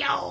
video.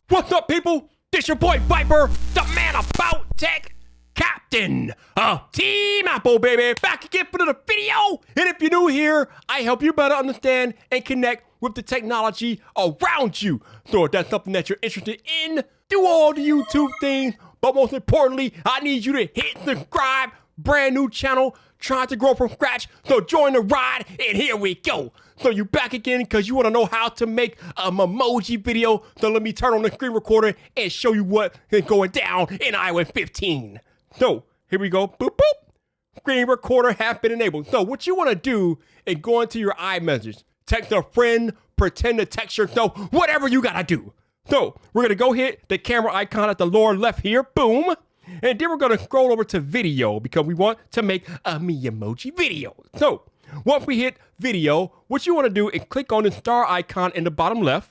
What's up, people? This your boy Viper, the man about tech, captain of Team Apple, baby. Back again for another video. And if you're new here, I help you better understand and connect with the technology around you. So if that's something that you're interested in, do all the YouTube things. But most importantly, I need you to hit subscribe. Brand new channel, trying to grow from scratch. So join the ride, and here we go. So you back again because you want to know how to make a Memoji video. So let me turn on the screen recorder and show you what is going down in iOS 15. So here we go. Boop, boop. Screen recorder has been enabled. So what you want to do is go into your iMessage, text a friend, pretend to text yourself, whatever you got to do. So we're going to go hit the camera icon at the lower left here. Boom. And then we're going to scroll over to video because we want to make a Memoji video. So once we hit video, what you want to do is click on the star icon in the bottom left.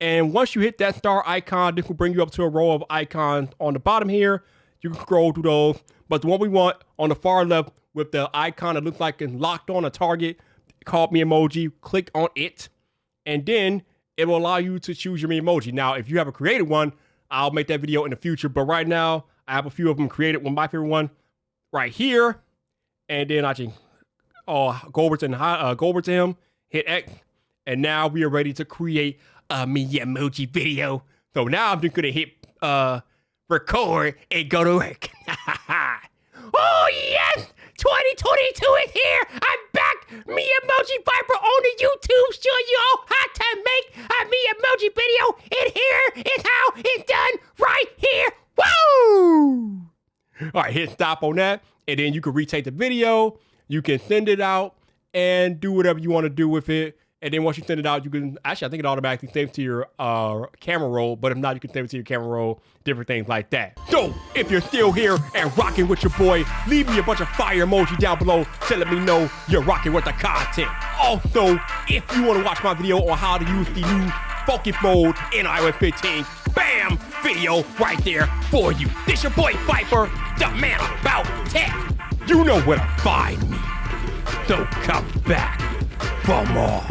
And once you hit that star icon, this will bring you up to a row of icons on the bottom here. You can scroll through those. But the one we want on the far left with the icon that looks like it's locked on a target called Memoji, click on it. And then it will allow you to choose your Memoji. Now, if you have a created one, I'll make that video in the future. But right now, I have a few of them created. One, my favorite one right here. And then I can go over to him, hit X. And now we are ready to create a Memoji video. So now I'm just going to hit record and go to work. Oh, yes! 2022 is here! I'm back! Memoji Viper on the YouTube showing you all how to make a Memoji video. And here is how it's done right here. Woo! All right, hit stop on that. And then you can retake the video. You can send it out and do whatever you want to do with it. And then once you send it out, you can, actually, I think it automatically saves to your camera roll. But if not, you can save it to your camera roll, different things like that. So if you're still here and rocking with your boy, leave me a bunch of fire emoji down below to let me know you're rocking with the content. Also, if you want to watch my video on how to use the new focus mode in iOS 15, bam, video right there for you. This your boy Viper, the man about tech. You know where to find me. So come back for more.